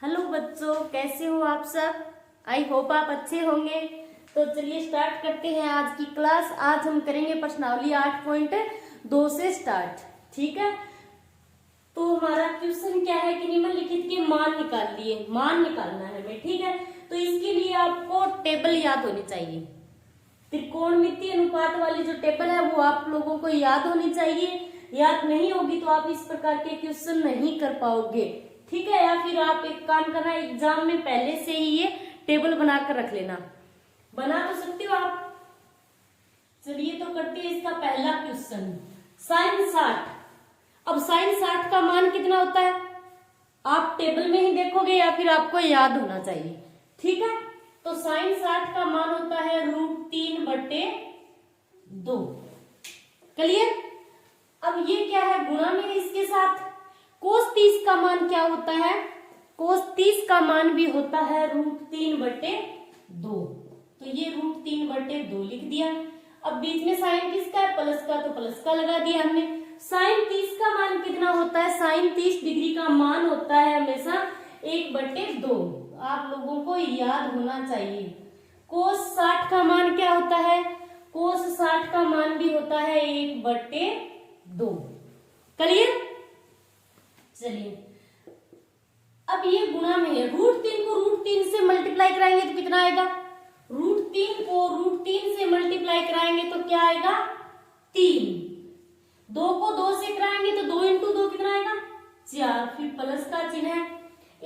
Hello बच्चों, कैसे हो आप सब। आई होप आप अच्छे होंगे। तो चलिए स्टार्ट करते हैं आज की क्लास। आज हम करेंगे प्रश्नावली 8.2 से स्टार्ट। ठीक है, तो हमारा क्वेश्चन क्या है कि निम्नलिखित के मान निकाल लिए। मान निकालना है हमें। ठीक है, तो इसके लिए आपको टेबल याद होनी चाहिए। त्रिकोणमितीय अनुपात वाली जो टेबल है वो आप लोगों को याद होनी चाहिए। याद नहीं होगी तो आप इस प्रकार के क्वेश्चन नहीं कर पाओगे। ठीक है, या फिर आप एक काम करना, एग्जाम में पहले से ही ये टेबल बनाकर रख लेना। बना तो सकते हो आप। चलिए तो करते हैं इसका पहला क्वेश्चन। साइन 60। अब साइन 60 का मान कितना होता है आप टेबल में ही देखोगे या फिर आपको याद होना चाहिए। ठीक है, तो साइन 60 का मान होता है √3/2। क्लियर। अब ये क्या है, गुणा में इसके साथ। कोस 30 का मान क्या होता है, कोस 30 का मान भी होता है √3/2। तो ये √3/2 लिख दिया। अब बीच में साइन किसका है, प्लस का, तो प्लस का लगा दिया हमने। साइन 30 का मान कितना होता है, साइन 30 डिग्री का मान होता है हमेशा 1/2। आप लोगों को याद होना चाहिए। कोस 60 का मान क्या होता है, कोस 60 का मान भी होता है 1/2। क्लियर। चलिए अब ये गुणा में है। √3 को √3 से मल्टीप्लाई कराएंगे तो कितना आएगा, √3 को √3 से मल्टीप्लाई कराएंगे तो क्या आएगा, 3। 2 को 2 से कराएंगे तो 2 × 2 कितना आएगा, 4। फिर प्लस का चिन्ह है।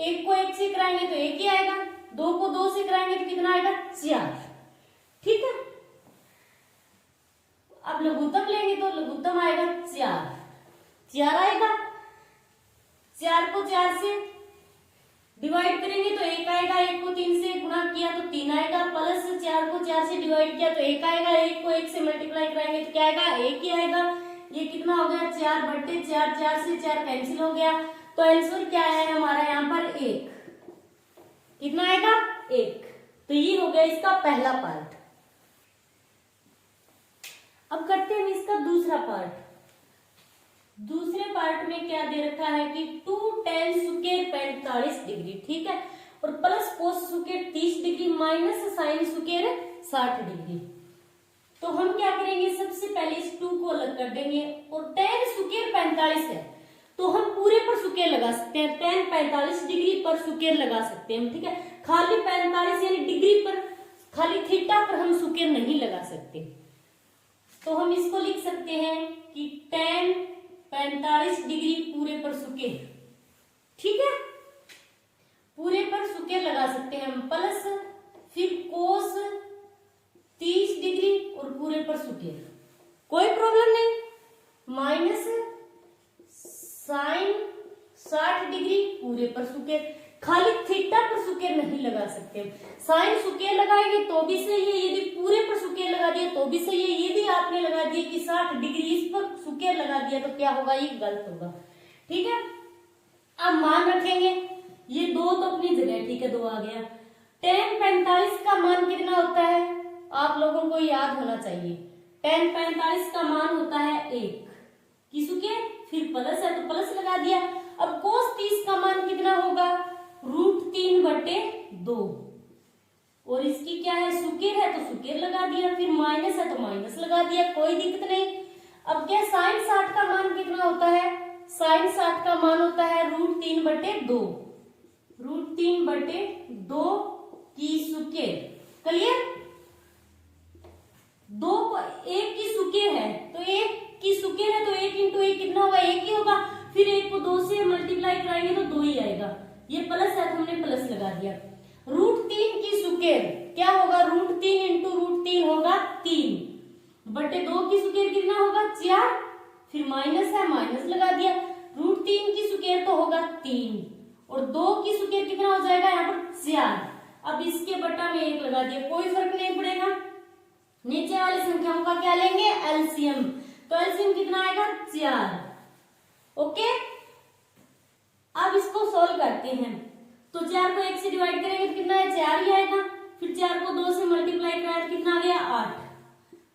1 को 1 से कराएंगे तो 1 ही आएगा। 2 को 2 से कराएंगे तो कितना आएगा, 4। ठीक है, अब लघुत्तम लेंगे तो लघुत्तम आएगा 4 आएगा। 4 को 4 से डिवाइड करेंगे तो 1 आएगा। 1 को 3 से गुणा किया तो 3 आएगा। प्लस 4 को 4 से डिवाइड किया तो 1 आएगा। 1 को 1 से मल्टीप्लाई कराएंगे तो क्या आएगा, 1 ही आएगा। ये कितना हो गया, 4/4। 4 से 4 कैंसिल हो गया। तो आंसर क्या है हमारा यहाँ पर 1। कितना आएगा, 1। तो ये हो गया इसका पहला पार्ट। अब करते हैं इसका दूसरा पार्ट। दूसरे पार्ट में क्या दे रखा है कि 2 tan स्क्वायर 45 डिग्री। ठीक है, और plus cos square 30 degree minus sine square 60 degree. तो हम क्या करेंगे, सबसे पहले इस 2 को अलग कर देंगे। और tan स्क्वायर 45 है तो हम पूरे पर स्क्वायर लगा सकते हैं। tan 45 डिग्री पर स्क्वायर लगा सकते हैं। ठीक है, खाली 45 यानी डिग्री पर, खाली थीटा पर हम स्क्वायर नहीं लगा सकते। तो हम इसको लिख सकते हैं कि tan 45 डिग्री पूरे पर स्क्वायर। ठीक है, पूरे पर स्क्वायर लगा सकते हैं हम। प्लस फिर कोस 30 डिग्री और पूरे पर स्क्वायर, कोई प्रॉब्लम नहीं। माइनस साइन 60 डिग्री पूरे पर स्क्वायर, खाली थीटा पर स्क्वायर नहीं लगा सकते। साइन स्क्वायर लगाएंगे तो भी सही है, यदि पूरे पर स्क्वायर लगा दिया तो भी सही है। यदि आपने लगा दिया कि 60 डिग्री इस पर स्क्वायर लगा दिया तो क्या होगा, ये गलत होगा। ठीक है, अब मान रखेंगे। ये 2 तो अपनी जगह, ठीक है, 2 आ गया। tan 45 का मान कितना होता है आप लोगों को याद होना चाहिए। tan 45 का मान होता है 1 की स्क्वायर, फिर प्लस है तो प्लस लगा दिया। अब cos 30 का मान कितना होगा, √3/2। और इसकी क्या है, स्क्वायर है तो स्क्वायर लगा दिया, फिर माइनस है तो माइनस लगा दिया, कोई दिक्कत नहीं। अब क्या साइन 60 का मान कितना होता है, साइन 60 का मान होता है √3/2। √3/2 की स्क्वायर। क्लियर। 2 को 1 की स्क्वायर है तो 1 की स्क्वायर है तो 1 × 1 कितना होगा, 1 ही होगा। फिर 1 को 2 से मल्टीप्लाई कराएंगे तो 2 ही आएगा। ये प्लस है तो हमने प्लस लगा दिया। √3 की स्क्वायर क्या होगा, √3 × √3 होगा 3/2 की स्क्वायर कितना होगा, 4। फिर माइनस है, माइनस लगा दिया। √3 की स्क्वायर तो होगा 3 और 2 की स्क्वायर कितना हो जाएगा यहाँ पर, 4। अब इसके बटा में 1 लगा दिया, कोई फर्क नहीं पड़ेगा। नीचे वाली संख्याओं का क्या लेंगे, एलसीएम। तो एलसीएम कितना आएगा, 4। ओके, अब इसको सोल्व करते हैं। तो 4 को 1 से डिवाइड करेंगे तो कितना है, 4 ही आएगा। फिर 4 को 2 से मल्टीप्लाई कराया तो कितना आ गया, 8।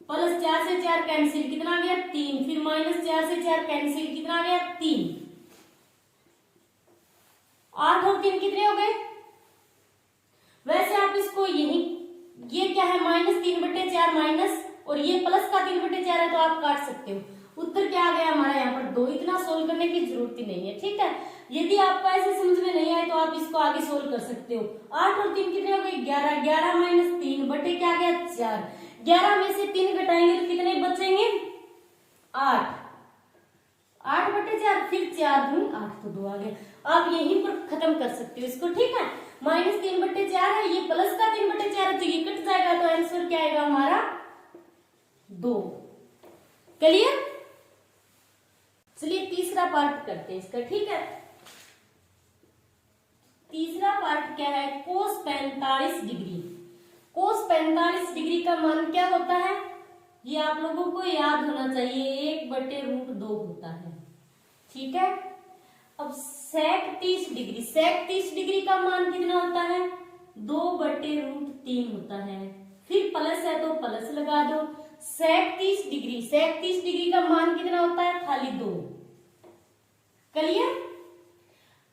प्लस 4 से 4 कैंसिल, कितना आ गया, 3। फिर माइनस 4 से 4 कैंसिल, कितना आ गया, 3। 8 और और 3 कितने हो गए? वैसे आप इसको यही, ये क्या है -3/4 माइनस, और ये प्लस का 3/4 है, तो आप काट सकते हो। उत्तर क्या आ गया हमारा यहाँ पर 2। इतना सोल्व करने की जरूरत ही नहीं है, ठीक है। यदि आपको ऐसे समझ में नहीं आए तो आप इसको आगे सोल्व कर सकते हो। 8 और 3 कितने हो गए? 11। 11 माइनस 3 बटे क्या आ गया? 4। 11 में से 3 घटाएंगे तो कितने बचेंगे? 8। 8/4, फिर 4 दूनी 8, तो 2 आ गया। आप यहीं पर खत्म कर सकते हो इसको, ठीक है। -3/4 है, ये प्लस का 3/4 है, तो ये कट जाएगा, तो आंसर क्या आएगा हमारा? 2। क्लियर? चलिए तीसरा पार्ट करते हैं इसका, ठीक है। तीसरा पार्ट क्या है? cos 45 degree. cos 45 डिग्री का मान क्या होता है? ये आप लोगों को याद होना चाहिए, 1/√2 होता है, ठीक है। अब sec 30 डिग्री, sec 30 डिग्री का मान कितना होता है? 2/√3 होता है। फिर प्लस है तो प्लस लगा दो। sec 30 डिग्री, sec 30 डिग्री का मान कितना होता है? खाली 2। क्लियर?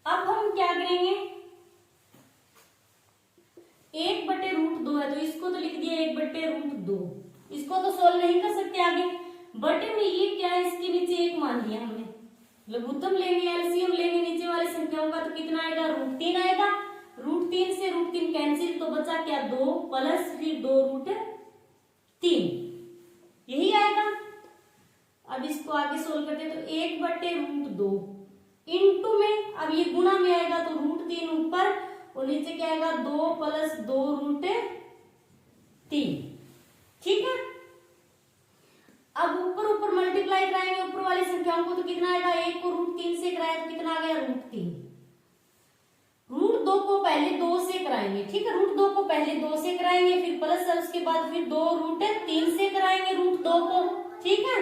अब हम क्या करेंगे? 1/√2 है, तो इसको तो लिख दिया 1/√2। इसको तो सोल्व नहीं कर सकते आगे। बटे में ये क्या है? इसके नीचे 1 मान लिया हमने। लघुत्तम लेंगे, एलसीएम लेंगे नीचे वाली संख्याओं का, तो कितना आएगा? √3 आएगा। √3 से √3 कैंसिल, तो बचा क्या? 2 प्लस फिर 2√3, यही आएगा। अब इसको आगे सोल्व करते हैं, तो 1/√2 इंटू में, अब ये गुणा में आएगा, तो √3 ऊपर और नीचे क्या आएगा? 2 प्लस 2√3, ठीक है। अब ऊपर ऊपर मल्टीप्लाई कराएंगे ऊपर वाली संख्याओं को, तो कितना आएगा? 1 को √3 से कराया तो कितना आ गया? √3। √2 को पहले 2 से कराएंगे, ठीक है। √2 को पहले 2 से कराएंगे, फिर प्लस है, उसके बाद फिर 2√3 से कराएंगे √2 को, ठीक है।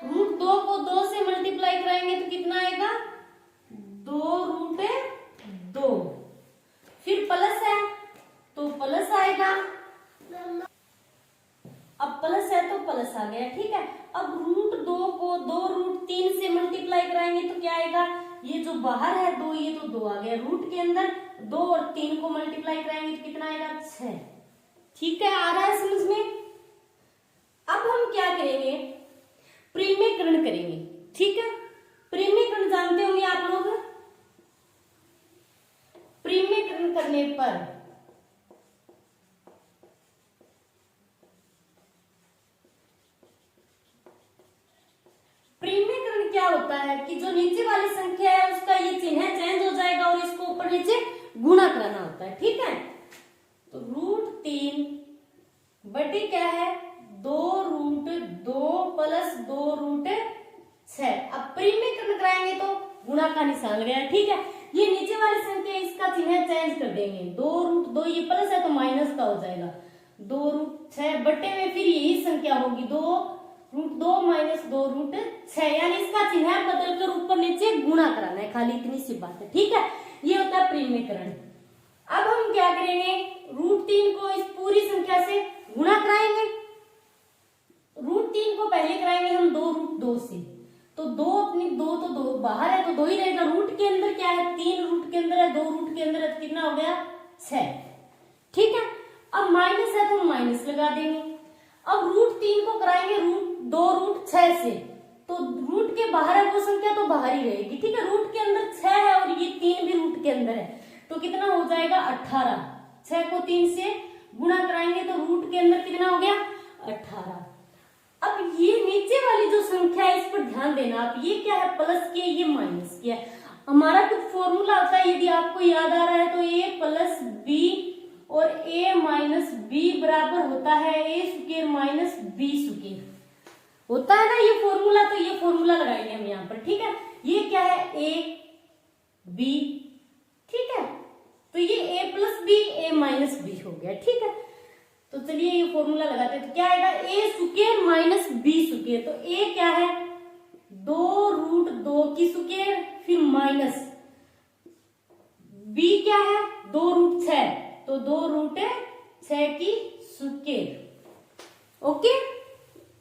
√2 को 2 से मल्टीप्लाई कराएंगे तो कितना आएगा? 2√2। फिर प्लस है तो प्लस आएगा, अब प्लस है तो प्लस आ गया, ठीक है। अब √2 को 2√3 से मल्टीप्लाई कराएंगे तो क्या आएगा? ये जो बाहर है 2, ये तो 2 आ गया। रूट के अंदर 2 और 3 को मल्टीप्लाई कराएंगे तो कितना आएगा? 6, ठीक है। आ रहा है समझ में? अब हम क्या करेंगे? प्रीमिकरण करेंगे, ठीक है। प्रीमिकरण जानते होंगे आप लोग। प्रीमिकरण करने पर प्रीमिकरण क्या होता है कि जो नीचे वाली संख्या है उसका ये चिन्ह चेंज हो जाएगा और इसको ऊपर नीचे गुणा कराना होता है, ठीक है। तो √3 बटे क्या है? 2√2 प्लस 2√6। अब प्रीमिकरण कराएंगे तो गुणा का निशान लगाया, ठीक है। ये नीचे वाली संख्या इसका चिन्ह चेंज कर देंगे, 2√2 ये प्लस है तो माइनस का हो जाएगा, 2√6 बटे में फिर यही संख्या होगी 2√2 माइनस 2√6, यानी इसका चिन्ह बदलकर ऊपर नीचे गुणा कराना है, खाली इतनी सी बात है, ठीक है। ये होता है प्रीमिकरण। अब हम क्या करेंगे? √3 को इस पूरी संख्या से गुणा कराएंगे। √3 को पहले कराएंगे हम 2√2 से, तो 2 अपनी 2 तो 2 बाहर है तो 2 ही रहेगा। रूट के अंदर क्या है? 3 रूट के अंदर है, 2 रूट के अंदर है, तो कितना हो गया? 6, ठीक है। अब माइनस है तो माइनस लगा देंगे। अब √3 को कराएंगे 2√6 से, तो रूट के बाहर है वो संख्या तो बाहर ही रहेगी, ठीक है। रूट के अंदर 6 है और ये 3 भी रूट के अंदर है, तो कितना हो जाएगा? 18। 6 को 3 से गुणा कराएंगे तो रूट के अंदर कितना हो गया? 18। अब ये नीचे वाली जो संख्या है इस पर ध्यान देना आप, ये क्या है? प्लस की है, ये माइनस की है। हमारा कुछ फॉर्मूला होता है, यदि आपको याद आ रहा है तो a प्लस बी और a माइनस बी बराबर होता है a square minus b square, होता है ना ये फॉर्मूला। तो ये फॉर्मूला लगाएंगे हम यहाँ पर, ठीक है। ये क्या है? a b, ठीक है। तो ये a plus b a minus b हो गया, ठीक है। तो चलिए ये फॉर्मूला लगाते हैं, तो क्या आएगा? a square minus b square. तो a क्या है? 2√2 की स्क्वायर, फिर माइनस b क्या है? 2√6, तो 2√6 की स्क्वायर। ओके,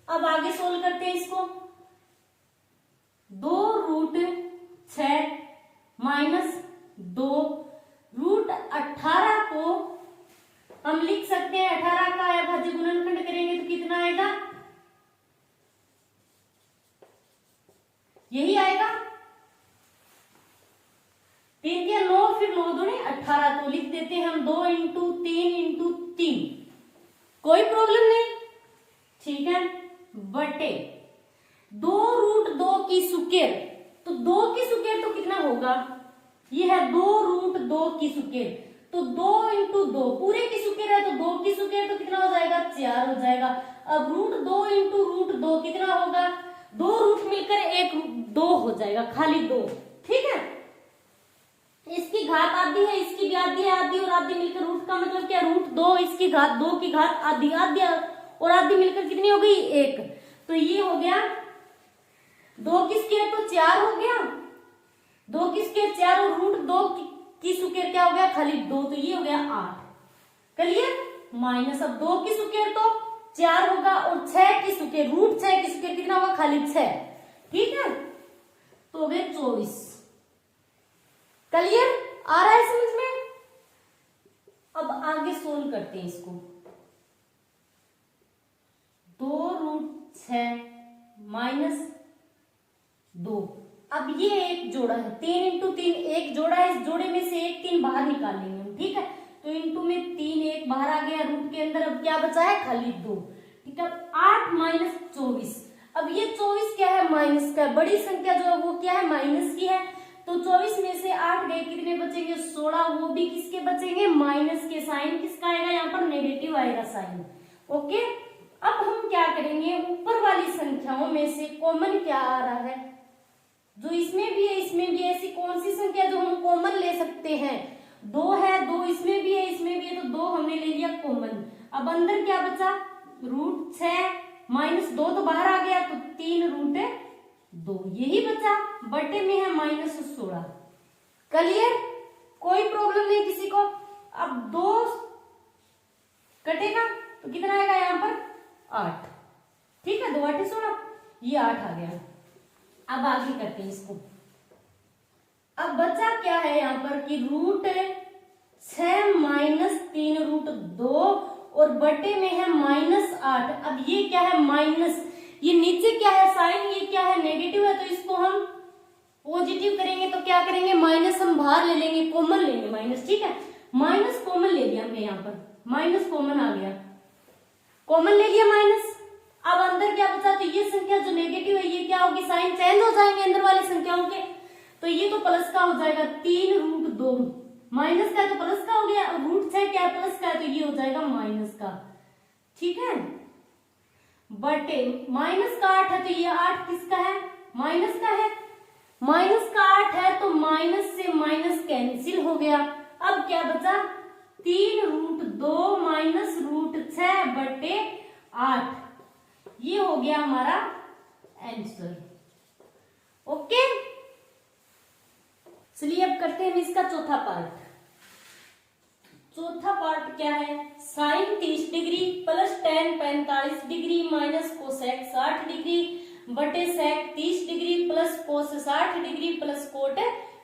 अब आगे सोल्व करते हैं इसको। 2√6 माइनस 2 9 दूनी 18, तो लिख देते हैं हम 2 इंटू 3 इंटू 3, कोई प्रॉब्लम नहीं, ठीक है। बटे 2 रूट 2 की सुकेर, तो 2 की सुकेर तो कितना होगा, ये है 2 रूट 2 की सुकेर, तो 2 इंटू 2 पूरे की सुकेर है, तो 2 की सुकेर तो कितना हो जाएगा, 4 हो जाएगा। अब रूट 2 इंटू रूट 2 कितना होगा, 2 रूट मिलकर 1 2 हो जाएगा, खाली 2, ठीक है। इसकी घात आधी है, इसकी भी आधी है, आधी और आधी मिलकर रूट का मतलब क्या, रूट 2, इसकी घात 2 की घात आधी, आधी और आधी मिलकर कितनी हो गई, 1, तो ये हो गया 2 की स्क्वायर तो 4 हो गया, 2 की स्क्वायर 4 और रूट 2 की स्क्वायर क्या हो गया, खाली 2, तो ये हो गया 8, क्लियर। माइनस अब 2 की स्क्वायर तो 4 होगा और 6 की स्क्वायर, रूट 6 की स्क्वायर कितना होगा, खाली 6, ठीक है, तो हो गए 24, क्लियर, आ रहा है समझ में। अब आगे सोल्व करते हैं इसको, 2 रूट 6 माइनस 2, अब ये एक जोड़ा है, 3 इंटू 3 एक जोड़ा है, इस जोड़े में से एक 3 बाहर निकाल लेंगे हम, ठीक है, तो इंटू में 3 एक बाहर आ गया, रूट के अंदर अब क्या बचा है, खाली 2, ठीक है। 8 माइनस 24, अब ये 24 क्या है, माइनस का, बड़ी संख्या जो है वो क्या है, माइनस की है, तो 24 में से 8 गए, कितने बचेंगे, 16, वो भी किसके बचेंगे, माइनस के, साइन किसका आएगा, यहाँ पर नेगेटिव आएगा साइन, ओके। अब हम क्या करेंगे, ऊपर वाली संख्याओं में से कॉमन क्या आ रहा है, जो इसमें भी है इसमें भी है, ऐसी कौन सी संख्या जो हम कॉमन ले सकते हैं, 2 है, 2 इसमें भी है इसमें भी है, तो 2 हमने ले लिया कॉमन। अब अंदर क्या बचा, रूट 6 माइनस 2 तो बाहर आ गया, तो 3 रूट 2 यही बचा, बटे में है माइनस 16, क्लियर, कोई प्रॉब्लम नहीं किसी को। अब 2 कटेगा तो कितना आएगा, यहाँ पर 8, ठीक है, 2 8 16, ये 8 आ गया। अब आगे करते हैं इसको, अब बचा क्या है यहाँ पर कि रूट 6 माइनस 3 रूट 2 और बटे में है माइनस 8, अब ये क्या है, माइनस, ये नीचे क्या है साइन, ये क्या है नेगेटिव है, तो इसको हम पॉजिटिव करेंगे, तो क्या करेंगे, माइनस हम बाहर ले लेंगे, कॉमन लेंगे माइनस, ठीक है, माइनस कॉमन ले लिया हमने, यहाँ पर माइनस कॉमन आ गया, कॉमन ले लिया माइनस। अब अंदर क्या बचा, तो ये संख्या जो नेगेटिव है ये क्या होगी, साइन चेंज हो जाएंगे अंदर वाली संख्याओं के, तो ये तो प्लस का हो जाएगा, 3 रूट 2 माइनस का है तो प्लस का हो गया, और रूट 6 क्या है, प्लस का है, तो ये हो जाएगा माइनस का, ठीक है, बटे माइनस का 8 है, तो ये 8 किसका है, माइनस का है, माइनस का 8 है, तो माइनस से माइनस कैंसिल हो गया। अब क्या बचा, 3 रूट 2 माइनस रूट 6 बटे 8, ये हो गया हमारा आंसर, ओके। चलिए अब करते हैं इसका चौथा पार्ट। चौथा पार्ट क्या है, sine 30 degree plus ten 45 degree minus cosec 60 degree बटे sec 30 degree plus cos 60 degree plus cot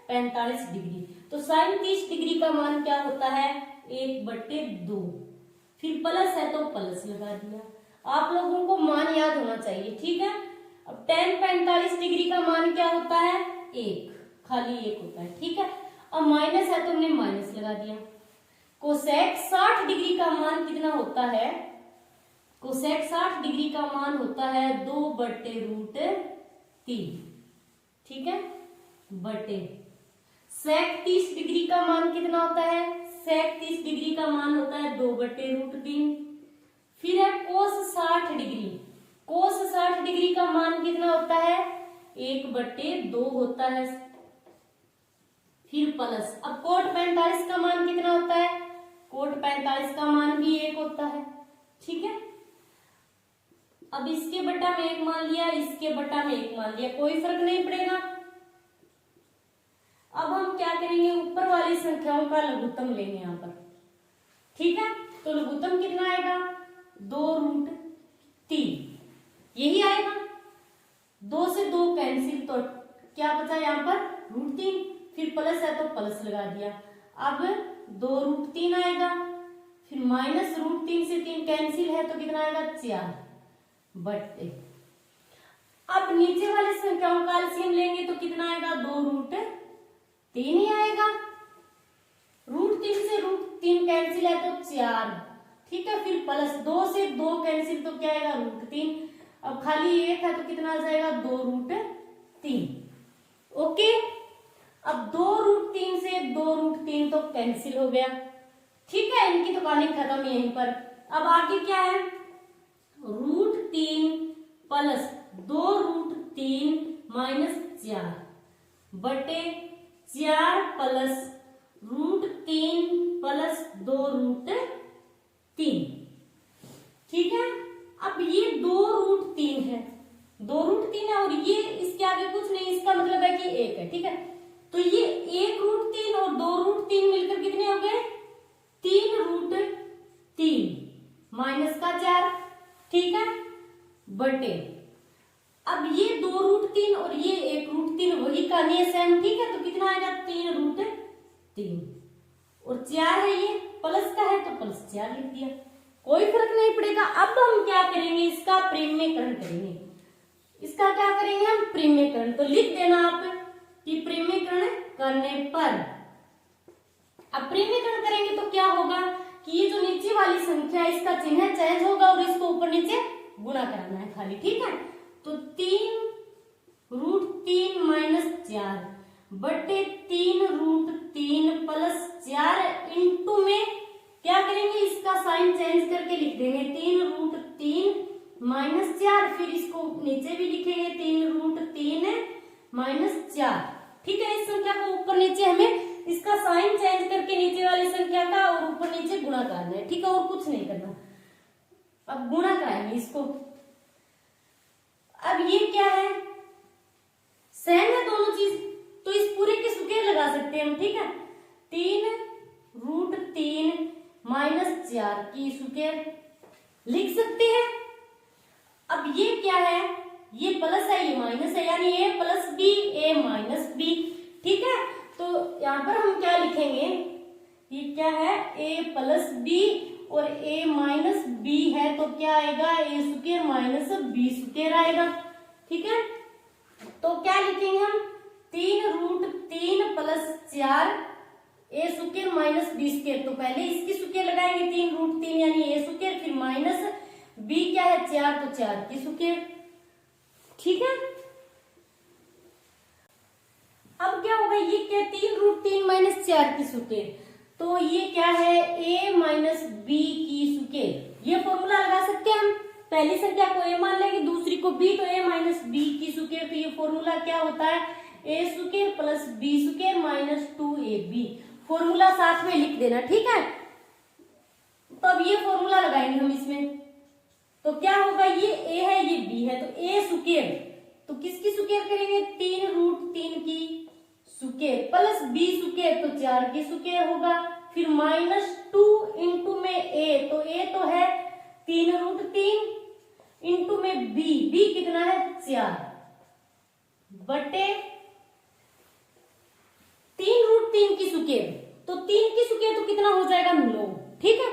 45 degree. तो साइन 30 डिग्री का मान क्या होता है, 1/2, फिर प्लस है तो प्लस लगा दिया। आप लोगों को मान याद होना चाहिए, ठीक है। अब टेन 45 डिग्री का मान क्या होता है, 1, खाली 1 होता है, ठीक है। अब माइनस है तो हमने माइनस लगा दिया। कोसेक 60 डिग्री का मान कितना होता है, कोसेक 60 डिग्री का मान होता है 2/√3, ठीक है, बटे सेक 30 डिग्री का मान कितना होता है, सेक 30 डिग्री का मान होता है 2/√3। फिर है कोस 60 डिग्री, कोस 60 डिग्री का मान कितना होता है, 1/2 होता है, फिर प्लस। अब कोट 45 का मान कितना होता है, कोट 45 का मान भी 1 होता है, ठीक है। अब इसके बटा में 1 मान लिया, इसके बटा में 1 मान लिया, कोई फर्क नहीं पड़ेगा। अब हम क्या करेंगे, ऊपर वाली संख्याओं का लघुत्तम लेंगे यहाँ पर, ठीक है। तो लघुत्तम कितना आएगा, 2√3, यही आएगा। 2 से 2 कैंसिल, तो क्या बचा यहाँ पर, √3, फिर प्लस है तो प्लस लगा दिया। अब 2√3 आएगा, फिर माइनस √3 से 3 कैंसिल है तो कितना आएगा, 4 बटे। अब नीचे वाली संख्याओं का एलसीएम लेंगे तो कितना आएगा, 2√3 ही आएगा, 3 कैंसिल है तो 4, ठीक है। फिर प्लस 2 से 2 कैंसिल तो क्या आएगा √3। अब खाली 1 है तो कितना आ जाएगा 2√3। ओके, अब 2√3 से 2√3 तो कैंसिल हो गया, ठीक है। इनकी तो कहानी खत्म यहीं पर। अब आगे क्या है, √3 प्लस 2√3 माइनस 4 बटे 4 प्लस √3 प्लस 2√3, ठीक है। अब ये 2√3 है, 2√3 है और ये इसके आगे कुछ नहीं, इसका मतलब है कि 1 है, ठीक है। तो ये 1√3 और 2√3 मिलकर कितने हो गए 3√3 माइनस का 4, ठीक है, बटे अब ये 2√3 और ये 1√3 वही कहानी है सेम, ठीक है। तो कितना आएगा 3√3 और 4 है, ये प्लस का है तो प्लस 4 लिख दिया, कोई फर्क नहीं पड़ेगा। अब हम क्या करेंगे, इसका प्रेम्यकरण करेंगे। इसका क्या करेंगे हम, प्रेम्यकरण। तो लिख देना आप कि प्रेम्यकरण करने पर, अब प्रेम्यकरण करेंगे तो क्या होगा कि ये जो नीचे वाली संख्या है इसका चिन्ह चेंज होगा और इसको ऊपर नीचे गुणा कराना है खाली, ठीक है। तो 3√3 माइनस 4 बटे 3√3 प्लस 4 इंटू में क्या करेंगे, इसका साइन चेंज करके लिख देंगे 3√3 माइनस 4, फिर इसको नीचे भी लिखेंगे 3√3 माइनस 4, ठीक है। इस संख्या को ऊपर नीचे हमें इसका साइन चेंज करके नीचे वाली संख्या का और ऊपर नीचे गुणा करना है, ठीक है, और कुछ नहीं करना। अब गुणा कराएंगे इसको। अब ये क्या है, सेम है दोनों चीज, तो इस पूरे के सुकेर लगा सकते हैं हम, ठीक है। 3√3 माइनस 4 की सुकेर लिख सकते हैं। अब ये क्या है, ये प्लस है ये माइनस है, यानी a plus b a minus b, ठीक है। तो यहाँ पर हम क्या लिखेंगे, ये क्या है a प्लस बी और a माइनस बी है, तो क्या आएगा a square minus b square आएगा, ठीक है। तो क्या लिखेंगे हम 3√3 plus 4 a square minus b square, तो पहले इसकी स्क्वायर लगाएंगे 3√3 यानी a स्क्वायर, फिर माइनस b क्या है 4 तो 4 की स्क्वायर, ठीक है। अब क्या होगा, ये क्या 3√3 माइनस 4 की स्क्वायर, तो ये क्या है a माइनस बी की स्क्वायर। ये फॉर्मूला लगा सकते हैं हम, पहली संख्या को a मान लेंगे दूसरी को b, तो a माइनस बी की स्क्वायर, तो ये फॉर्मूला क्या होता है a square plus b square minus 2ab, formula साथ में लिख देना, ठीक है। तो अब ये फॉर्मूला लगाएंगे हम इसमें, तो क्या होगा, ये a है ये b है, तो a स्क्वायर, तो किसकी स्क्वायर करेंगे 3√3 की स्क्वायर प्लस b स्क्वायर, तो 4 की स्क्वायर होगा, फिर माइनस 2 इंटू में a, तो a तो है 3√3 इंटू में b कितना है 4 बटे 3√3 की स्क्वायर, तो 3 की स्क्वायर तो कितना हो जाएगा 9, ठीक है।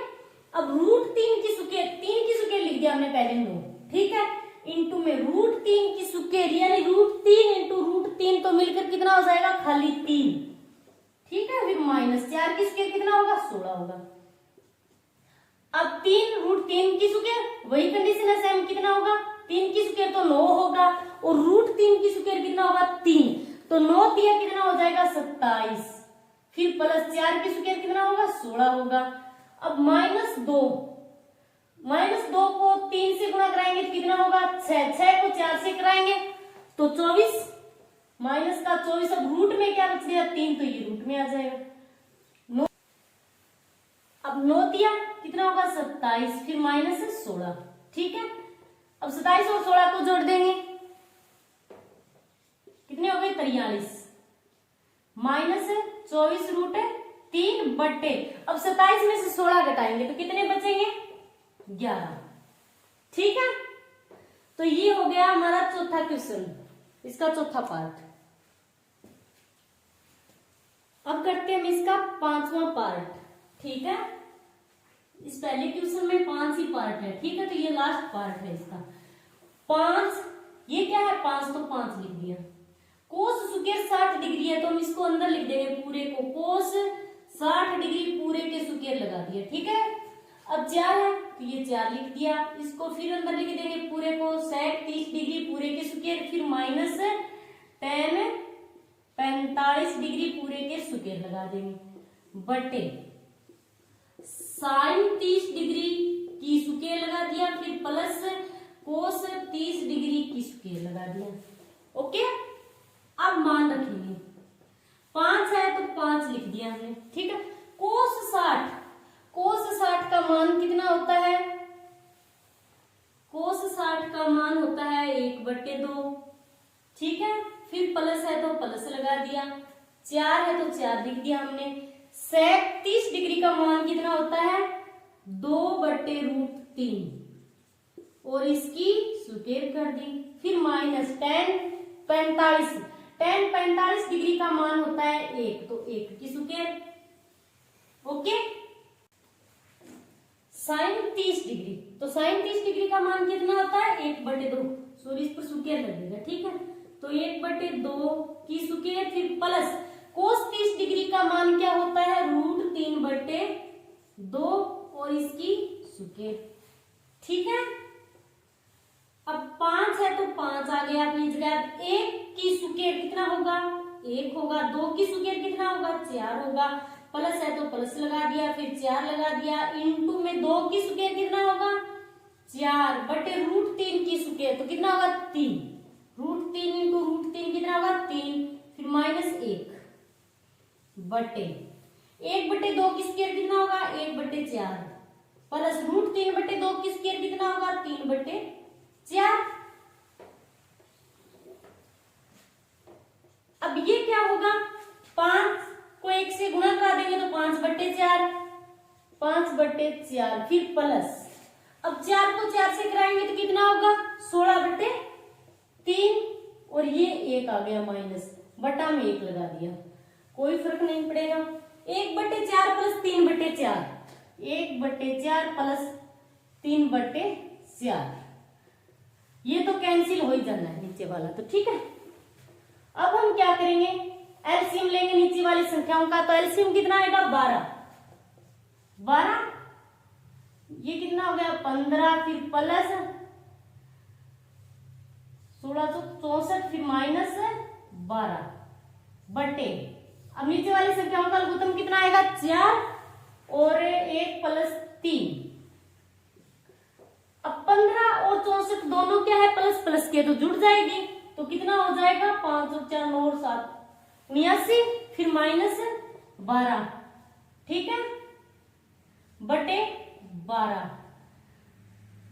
अब √3 की स्क्वायर, 3 की स्क्वायर लिख दिया हमने पहले 9, ठीक है, इंटू में √3 की स्क्वायर यानी √3 इंटू √3 तो मिलकर कितना हो जाएगा खाली 3, ठीक है। फिर माइनस 4 की स्क्वायर कितना होगा 16 होगा। अब 3√3 की स्क्वायर वही कंडीशन है सेम, कितना होगा 3 की स्क्वायर तो 9 होगा और √3 की स्क्वायर कितना होगा 3, तो 9 दिया कितना हो जाएगा 27, फिर प्लस 4 की स्क्वायर कितना होगा 16 होगा। अब माइनस 2 को 3 से गुणा कराएंगे तो कितना होगा 6 को 4 से कराएंगे तो 24, माइनस का 24, अब रूट में क्या बच गया 3, तो ये रूट में आ जाएगा 9, अब 9 दिया कितना होगा 27, फिर माइनस 16, ठीक है। अब 27 और 16 को जोड़ देंगे कितने हो गए 43, माइनस 24√3 बटे, अब 27 में से 16 घटाएंगे तो कितने बचेंगे 11, ठीक है। तो ये हो गया हमारा चौथा क्वेश्चन, इसका चौथा पार्ट। अब करते हैं हम इसका 5वां पार्ट, ठीक है। इस पहले क्वेश्चन में 5 ही पार्ट है, ठीक है, तो ये लास्ट पार्ट है इसका 5। ये क्या है 5, तो 5 लिख दिया। कोस स्क्वायर 60 डिग्री है तो हम इसको अंदर लिख देंगे पूरे को, कोस 60 डिग्री पूरे के स्क्वायर लगा दिया, ठीक है। अब 4 है तो ये 4 लिख दिया, इसको फिर अंदर लिख देंगे पूरे को, sec 30 डिग्री पूरे के स्क्वायर, फिर माइनस tan 45 डिग्री पूरे के स्क्वायर लगा देंगे, बटे sin 30 डिग्री की स्क्वायर लगा दिया, फिर प्लस cos 30 डिग्री की स्क्वायर लगा दिया। ओके, अब मान रखेंगे 5 है तो 5 लिख दिया हमने, ठीक है। cos 60 का मान कितना होता है? cos 60 का मान होता है 1/2, ठीक है। फिर प्लस है तो प्लस लगा दिया, 4 है तो 4 लिख दिया हमने। sec 30 डिग्री का मान कितना होता है? 2/√3 और इसकी स्क्वायर कर दी, फिर माइनस tan 45 डिग्री का मान होता है 1, तो 1 की स्क्वायर। ओके, sin 30 डिग्री, तो sin 30 डिग्री का मान कितना होता है? 1/2, सॉरी इस पर स्क्वायर लगेगा, ठीक है। तो 1/2 की स्क्वायर, फिर प्लस cos 30 डिग्री का मान क्या होता है? √3/2 और इसकी स्क्वायर, ठीक है। अब 5 है तो 5 आ गया अपनी जगह। 1 की स्क्वायर कितना होगा? 1 होगा। 2 की स्क्वायर कितना होगा? 4 होगा। प्लस है तो प्लस लगा दिया, फिर 4 लगा दिया, इनटू में 2 की स्क्वायर कितना होगा? 4/√3 की स्क्वायर, तो कितना होगा? 3। √3 इंटू √3 कितना होगा? 3, फिर माइनस 1 बटे 1/2 की स्क्वायर कितना होगा? 1/4 प्लस √3/2 की स्क्वायर कितना होगा? 3/4। अब ये क्या होगा? 5 को 1 से गुणा करा देंगे तो 5/4, फिर प्लस, अब 4 को 4 से कराएंगे तो कितना होगा? 16/3 और ये 1 आ गया माइनस, बटा में 1 लगा दिया, कोई फर्क नहीं पड़ेगा। 1/4 प्लस 3/4, 1/4 प्लस 3/4, ये तो कैंसिल हो ही जाना है नीचे वाला, तो ठीक है। अब हम क्या करेंगे? एलसीएम लेंगे नीचे वाली संख्याओं का, तो एलसीएम कितना आएगा? 12, ये कितना हो गया? 15, फिर प्लस 1664, फिर माइनस 12 बटे, अब नीचे वाली संख्याओं का लघुत्तम कितना आएगा? 4 और 1 प्लस 3। अब 15 और 64 दोनों क्या है? प्लस प्लस के, तो जुड़ जाएगी, तो कितना हो जाएगा? 5 और 4 9 और 7 79, फिर माइनस 12, ठीक है, बटे 12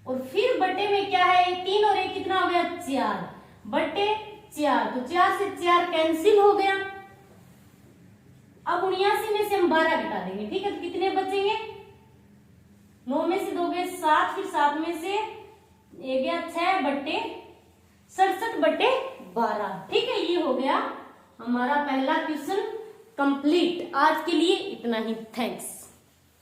और फिर बटे में क्या है? 3 और 1 कितना हो गया? 4 बटे 4, तो 4 से 4 कैंसिल हो गया। अब 79 में से हम 12 घटा देंगे, ठीक है, तो कितने बचेंगे? 9 में से 2 गए 7, फिर 7 में से 1 गया 6/67/12, ठीक है। ये हो गया हमारा पहला क्वेश्चन कंप्लीट। आज के लिए इतना ही, थैंक्स।